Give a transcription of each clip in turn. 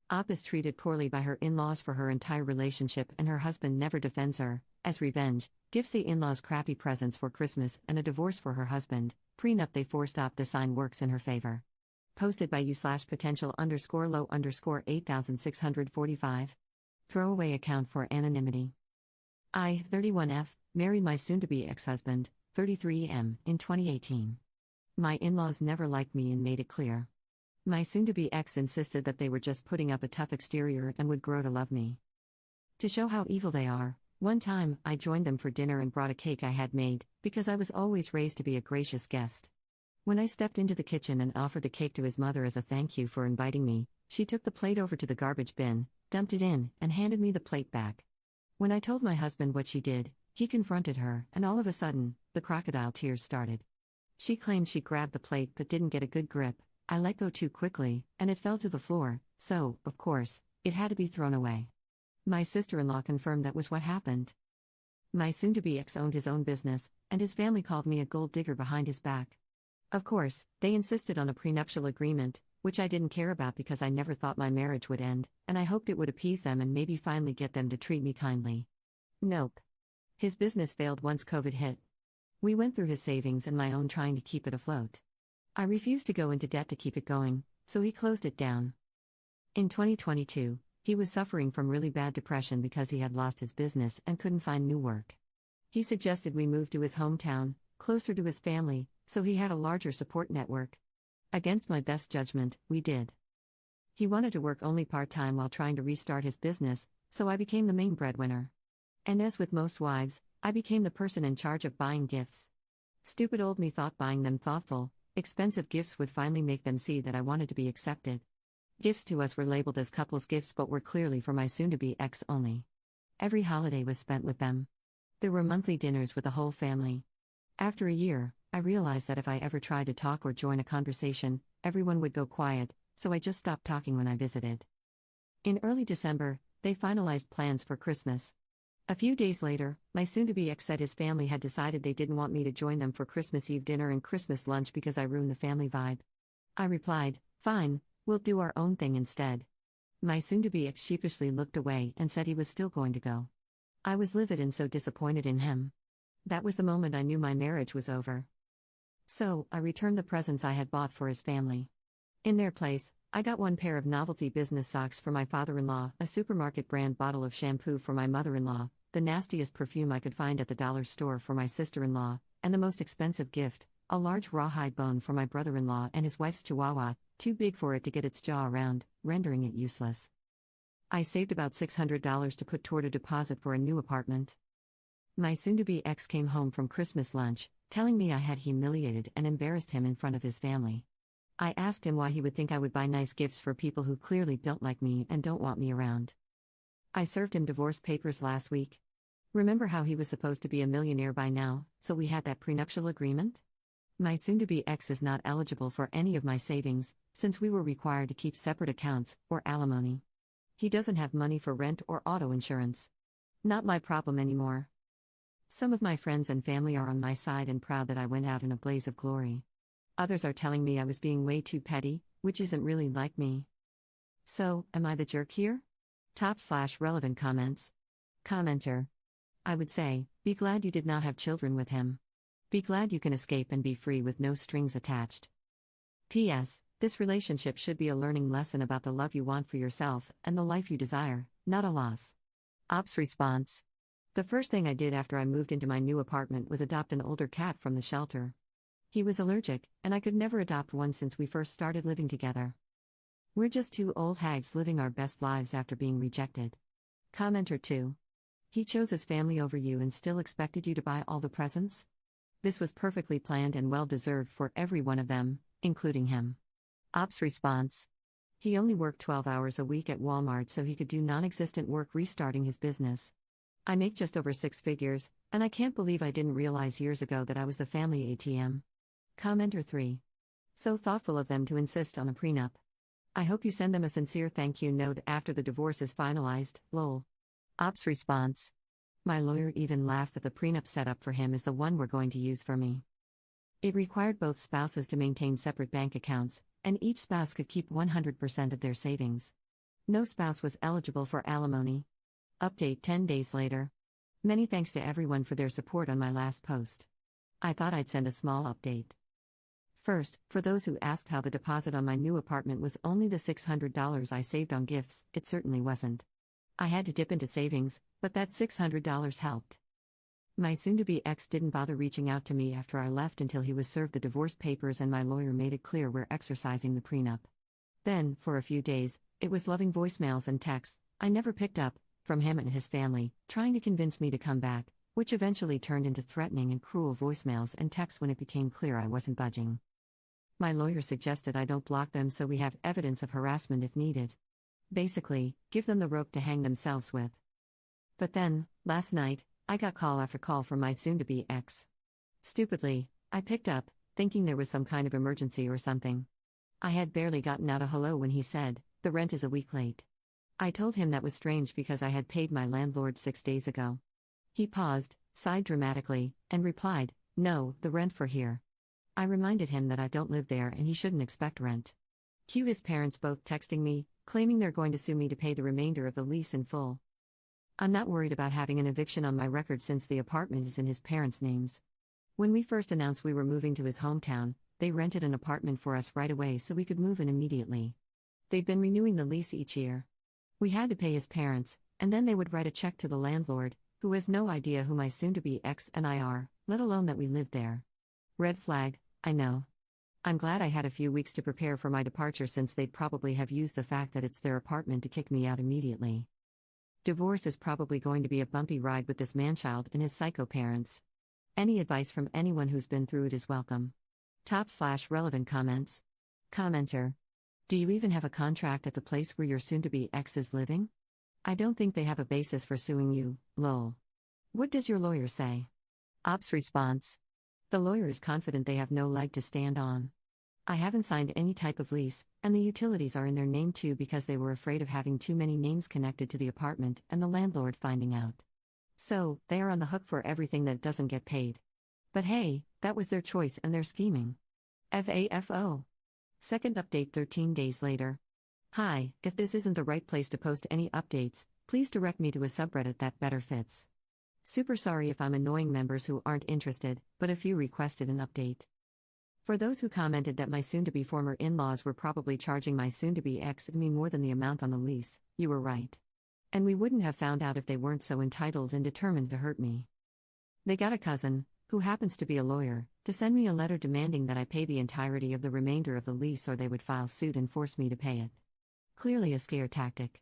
Op is treated poorly by her in-laws for her entire relationship, and her husband never defends her. As revenge, gives the in-laws crappy presents for Christmas and a divorce for her husband. Prenup they forced Op to sign works in her favor. Posted by u/potential_low_8645. Throwaway account for anonymity. I, 31F, married my soon-to-be ex-husband, 33M, in 2018. My in-laws never liked me and made it clear. My soon-to-be ex insisted that they were just putting up a tough exterior and would grow to love me. To show how evil they are, one time, I joined them for dinner and brought a cake I had made, because I was always raised to be a gracious guest. When I stepped into the kitchen and offered the cake to his mother as a thank you for inviting me, she took the plate over to the garbage bin, dumped it in, and handed me the plate back. When I told my husband what she did, he confronted her, and all of a sudden, the crocodile tears started. She claimed she grabbed the plate but didn't get a good grip. I let go too quickly, and it fell to the floor, so, of course, it had to be thrown away. My sister-in-law confirmed that was what happened. My soon-to-be ex owned his own business, and his family called me a gold digger behind his back. Of course, they insisted on a prenuptial agreement, which I didn't care about because I never thought my marriage would end, and I hoped it would appease them and maybe finally get them to treat me kindly. Nope. His business failed once COVID hit. We went through his savings and my own trying to keep it afloat. I refused to go into debt to keep it going, so he closed it down. In 2022, he was suffering from really bad depression because he had lost his business and couldn't find new work. He suggested we move to his hometown, closer to his family, so he had a larger support network. Against my best judgment, we did. He wanted to work only part-time while trying to restart his business, so I became the main breadwinner. And as with most wives, I became the person in charge of buying gifts. Stupid old me thought buying them thoughtful, expensive gifts would finally make them see that I wanted to be accepted. Gifts to us were labeled as couples gifts but were clearly for my soon-to-be ex only. Every holiday was spent with them. There were monthly dinners with the whole family. After a year, I realized that if I ever tried to talk or join a conversation, everyone would go quiet, so I just stopped talking when I visited. In early December, they finalized plans for Christmas. A few days later, my soon-to-be ex said his family had decided they didn't want me to join them for Christmas Eve dinner and Christmas lunch because I ruined the family vibe. I replied, "Fine, we'll do our own thing instead." My soon-to-be ex sheepishly looked away and said he was still going to go. I was livid and so disappointed in him. That was the moment I knew my marriage was over. So, I returned the presents I had bought for his family. In their place, I got one pair of novelty business socks for my father-in-law, a supermarket brand bottle of shampoo for my mother-in-law, the nastiest perfume I could find at the dollar store for my sister-in-law, and the most expensive gift, a large rawhide bone for my brother-in-law and his wife's chihuahua, too big for it to get its jaw around, rendering it useless. I saved about $600 to put toward a deposit for a new apartment. My soon-to-be ex came home from Christmas lunch, telling me I had humiliated and embarrassed him in front of his family. I asked him why he would think I would buy nice gifts for people who clearly don't like me and don't want me around. I served him divorce papers last week. Remember how he was supposed to be a millionaire by now, so we had that prenuptial agreement? My soon-to-be ex is not eligible for any of my savings, since we were required to keep separate accounts, or alimony. He doesn't have money for rent or auto insurance. Not my problem anymore. Some of my friends and family are on my side and proud that I went out in a blaze of glory. Others are telling me I was being way too petty, which isn't really like me. So, am I the jerk here? /relevant comments. Commenter. I would say, be glad you did not have children with him. Be glad you can escape and be free with no strings attached. P.S. This relationship should be a learning lesson about the love you want for yourself and the life you desire, not a loss. Op's response. The first thing I did after I moved into my new apartment was adopt an older cat from the shelter. He was allergic, and I could never adopt one since we first started living together. We're just two old hags living our best lives after being rejected. Commenter 2. He chose his family over you and still expected you to buy all the presents? This was perfectly planned and well-deserved for every one of them, including him. Op's response. He only worked 12 hours a week at Walmart so he could do non-existent work restarting his business. I make just over 6 figures, and I can't believe I didn't realize years ago that I was the family ATM. Commenter 3. So thoughtful of them to insist on a prenup. I hope you send them a sincere thank you note after the divorce is finalized, lol. Op's response. My lawyer even laughed that the prenup set up for him is the one we're going to use for me. It required both spouses to maintain separate bank accounts, and each spouse could keep 100% of their savings. No spouse was eligible for alimony. Update 10 days later. Many thanks to everyone for their support on my last post. I thought I'd send a small update. First, for those who asked how the deposit on my new apartment was only the $600 I saved on gifts, it certainly wasn't. I had to dip into savings, but that $600 helped. My soon-to-be ex didn't bother reaching out to me after I left until he was served the divorce papers and my lawyer made it clear we're exercising the prenup. Then, for a few days, it was loving voicemails and texts I never picked up from him and his family, trying to convince me to come back, which eventually turned into threatening and cruel voicemails and texts when it became clear I wasn't budging. My lawyer suggested I don't block them so we have evidence of harassment if needed. Basically, give them the rope to hang themselves with. But then, last night, I got call after call from my soon-to-be ex. Stupidly, I picked up, thinking there was some kind of emergency or something. I had barely gotten out a hello when he said, "The rent is a week late." I told him that was strange because I had paid my landlord 6 days ago. He paused, sighed dramatically, and replied, "No, the rent for here." I reminded him that I don't live there and he shouldn't expect rent. Cue his parents both texting me, claiming they're going to sue me to pay the remainder of the lease in full. I'm not worried about having an eviction on my record since the apartment is in his parents' names. When we first announced we were moving to his hometown, they rented an apartment for us right away so we could move in immediately. They've been renewing the lease each year. We had to pay his parents, and then they would write a check to the landlord, who has no idea who my soon-to-be ex and I are, let alone that we live there. Red flag, I know. I'm glad I had a few weeks to prepare for my departure since they'd probably have used the fact that it's their apartment to kick me out immediately. Divorce is probably going to be a bumpy ride with this manchild and his psycho parents. Any advice from anyone who's been through it is welcome. /relevant comments. Commenter. Do you even have a contract at the place where your soon-to-be ex is living? I don't think they have a basis for suing you, lol. What does your lawyer say? Ops response. The lawyer is confident they have no leg to stand on. I haven't signed any type of lease, and the utilities are in their name too because they were afraid of having too many names connected to the apartment and the landlord finding out. So, they are on the hook for everything that doesn't get paid. But hey, that was their choice and their scheming. FAFO. Second update 13 days later. Hi, if this isn't the right place to post any updates, please direct me to a subreddit that better fits. Super sorry if I'm annoying members who aren't interested, but a few requested an update. For those who commented that my soon-to-be former in-laws were probably charging my soon-to-be ex and me more than the amount on the lease, you were right. And we wouldn't have found out if they weren't so entitled and determined to hurt me. They got a cousin, who happens to be a lawyer, to send me a letter demanding that I pay the entirety of the remainder of the lease or they would file suit and force me to pay it. Clearly a scare tactic.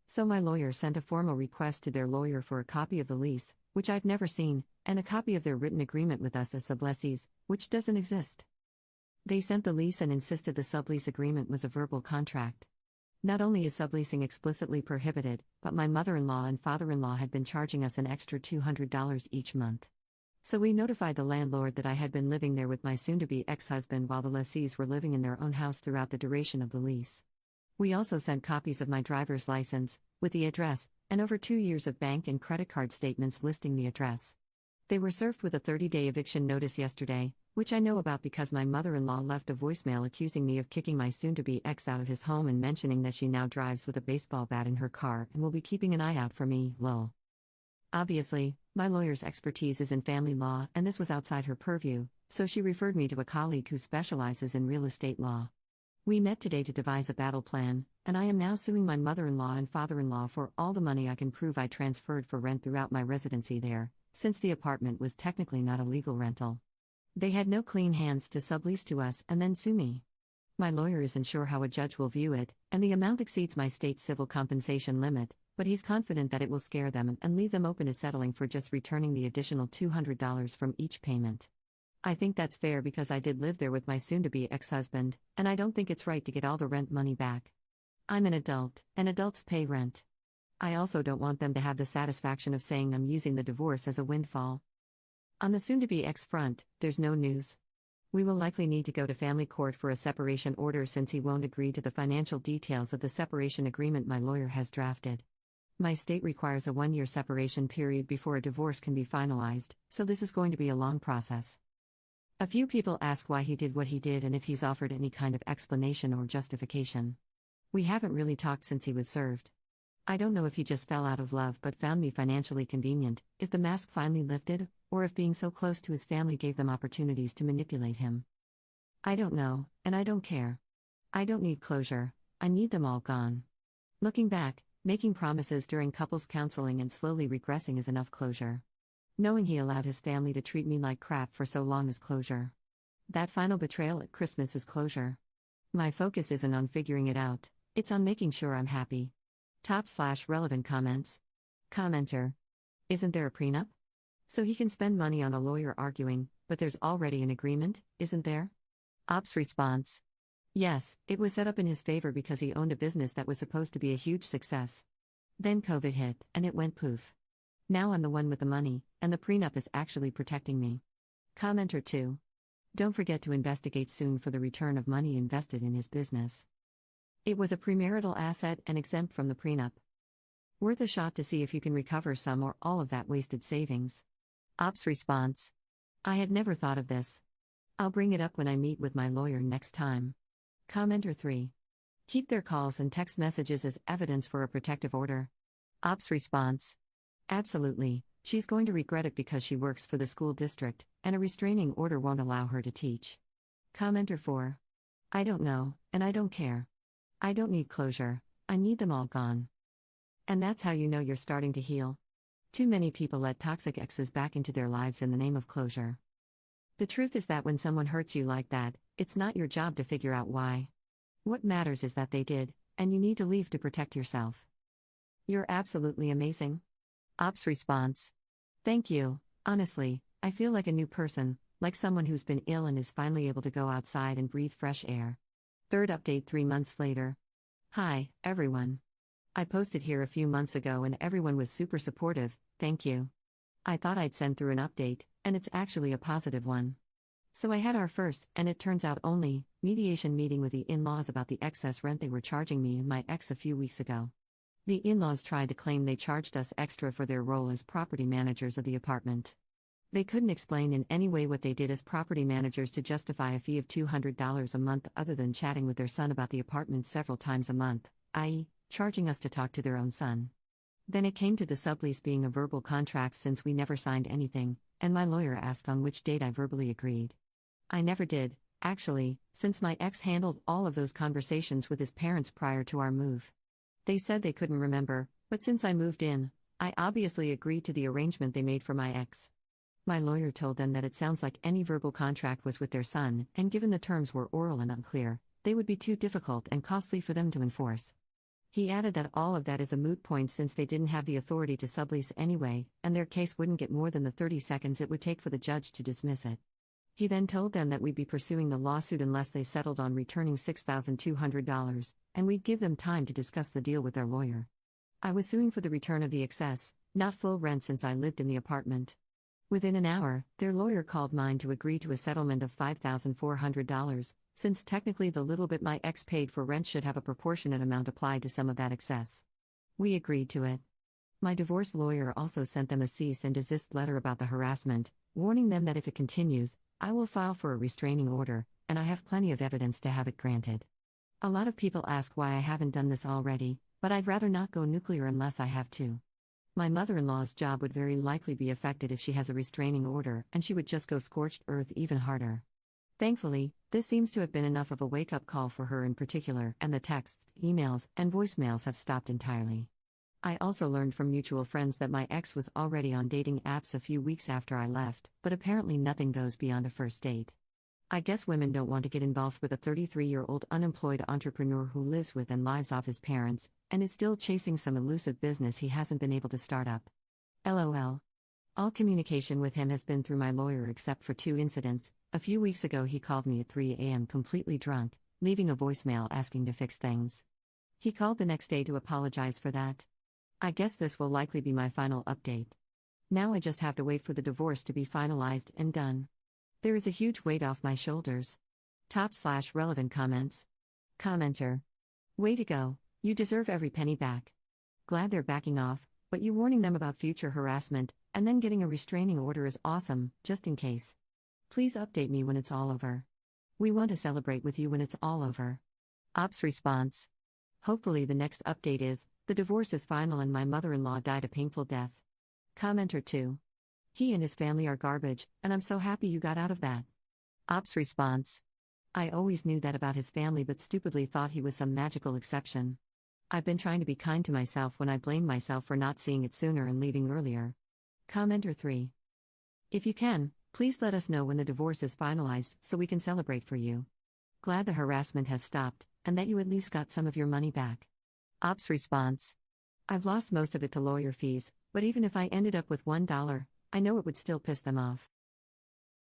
So my lawyer sent a formal request to their lawyer for a copy of the lease, which I've never seen, and a copy of their written agreement with us as sublessees, which doesn't exist. They sent the lease and insisted the sublease agreement was a verbal contract. Not only is subleasing explicitly prohibited, but my mother-in-law and father-in-law had been charging us an extra $200 each month. So we notified the landlord that I had been living there with my soon-to-be ex-husband while the lessees were living in their own house throughout the duration of the lease. We also sent copies of my driver's license, with the address, and over 2 years of bank and credit card statements listing the address. They were served with a 30-day eviction notice yesterday, which I know about because my mother-in-law left a voicemail accusing me of kicking my soon-to-be ex out of his home and mentioning that she now drives with a baseball bat in her car and will be keeping an eye out for me, lol. Obviously, my lawyer's expertise is in family law and this was outside her purview, so she referred me to a colleague who specializes in real estate law. We met today to devise a battle plan, and I am now suing my mother-in-law and father-in-law for all the money I can prove I transferred for rent throughout my residency there, since the apartment was technically not a legal rental. They had no clean hands to sublease to us and then sue me. My lawyer isn't sure how a judge will view it, and the amount exceeds my state civil compensation limit, but he's confident that it will scare them and leave them open to settling for just returning the additional $200 from each payment. I think that's fair because I did live there with my soon-to-be ex-husband, and I don't think it's right to get all the rent money back. I'm an adult, and adults pay rent. I also don't want them to have the satisfaction of saying I'm using the divorce as a windfall. On the soon-to-be ex front, there's no news. We will likely need to go to family court for a separation order since he won't agree to the financial details of the separation agreement my lawyer has drafted. My state requires a 1-year separation period before a divorce can be finalized, so this is going to be a long process. A few people ask why he did what he did and if he's offered any kind of explanation or justification. We haven't really talked since he was served. I don't know if he just fell out of love but found me financially convenient, if the mask finally lifted, or if being so close to his family gave them opportunities to manipulate him. I don't know, and I don't care. I don't need closure, I need them all gone. Looking back, making promises during couples counseling and slowly regressing is enough closure. Knowing he allowed his family to treat me like crap for so long is closure. That final betrayal at Christmas is closure. My focus isn't on figuring it out, it's on making sure I'm happy. Top/relevant comments. Commenter. Isn't there a prenup? So he can spend money on a lawyer arguing, but there's already an agreement, isn't there? Ops response. Yes, it was set up in his favor because he owned a business that was supposed to be a huge success. Then COVID hit, and it went poof. Now I'm the one with the money, and the prenup is actually protecting me. Commenter 2. Don't forget to investigate soon for the return of money invested in his business. It was a premarital asset and exempt from the prenup. Worth a shot to see if you can recover some or all of that wasted savings. Ops response. I had never thought of this. I'll bring it up when I meet with my lawyer next time. Commenter 3. Keep their calls and text messages as evidence for a protective order. Ops response. Absolutely, she's going to regret it because she works for the school district, and a restraining order won't allow her to teach. Commenter 4. I don't know, and I don't care. I don't need closure, I need them all gone. And that's how you know you're starting to heal. Too many people let toxic exes back into their lives in the name of closure. The truth is that when someone hurts you like that, it's not your job to figure out why. What matters is that they did, and you need to leave to protect yourself. You're absolutely amazing. Ops response. Thank you, honestly, I feel like a new person, like someone who's been ill and is finally able to go outside and breathe fresh air. Third update 3 months later. Hi, everyone. I posted here a few months ago and everyone was super supportive, thank you. I thought I'd send through an update, and it's actually a positive one. So I had our first, and it turns out only, mediation meeting with the in-laws about the excess rent they were charging me and my ex a few weeks ago. The in-laws tried to claim they charged us extra for their role as property managers of the apartment. They couldn't explain in any way what they did as property managers to justify a fee of $200 a month other than chatting with their son about the apartment several times a month, i.e., charging us to talk to their own son. Then it came to the sublease being a verbal contract since we never signed anything, and my lawyer asked on which date I verbally agreed. I never did, actually, since my ex handled all of those conversations with his parents prior to our move. They said they couldn't remember, but since I moved in, I obviously agreed to the arrangement they made for my ex. My lawyer told them that it sounds like any verbal contract was with their son, and given the terms were oral and unclear, they would be too difficult and costly for them to enforce. He added that all of that is a moot point since they didn't have the authority to sublease anyway, and their case wouldn't get more than the 30 seconds it would take for the judge to dismiss it. He then told them that we'd be pursuing the lawsuit unless they settled on returning $6,200, and we'd give them time to discuss the deal with their lawyer. I was suing for the return of the excess, not full rent since I lived in the apartment. Within an hour, their lawyer called mine to agree to a settlement of $5,400, since technically the little bit my ex paid for rent should have a proportionate amount applied to some of that excess. We agreed to it. My divorce lawyer also sent them a cease and desist letter about the harassment, warning them that if it continues, I will file for a restraining order, and I have plenty of evidence to have it granted. A lot of people ask why I haven't done this already, but I'd rather not go nuclear unless I have to. My mother-in-law's job would very likely be affected if she has a restraining order, and she would just go scorched earth even harder. Thankfully, this seems to have been enough of a wake-up call for her in particular, and the texts, emails, and voicemails have stopped entirely. I also learned from mutual friends that my ex was already on dating apps a few weeks after I left, but apparently nothing goes beyond a first date. I guess women don't want to get involved with a 33-year-old unemployed entrepreneur who lives with and lives off his parents, and is still chasing some elusive business he hasn't been able to start up. LOL. All communication with him has been through my lawyer except for 2 incidents. A few weeks ago he called me at 3 a.m. completely drunk, leaving a voicemail asking to fix things. He called the next day to apologize for that. I guess this will likely be my final update. Now I just have to wait for the divorce to be finalized and done. There is a huge weight off my shoulders. Top/relevant comments. Commenter. Way to go, you deserve every penny back. Glad they're backing off, but you warning them about future harassment, and then getting a restraining order is awesome, just in case. Please update me when it's all over. We want to celebrate with you when it's all over. Ops response. Hopefully, the next update is the divorce is final and my mother in law died a painful death. Commenter 2. He and his family are garbage, and I'm so happy you got out of that. Ops response. I always knew that about his family but stupidly thought he was some magical exception. I've been trying to be kind to myself when I blame myself for not seeing it sooner and leaving earlier. Commenter 3. If you can, please let us know when the divorce is finalized so we can celebrate for you. Glad the harassment has stopped, and that you at least got some of your money back. Ops response. I've lost most of it to lawyer fees, but even if I ended up with $1, I know it would still piss them off.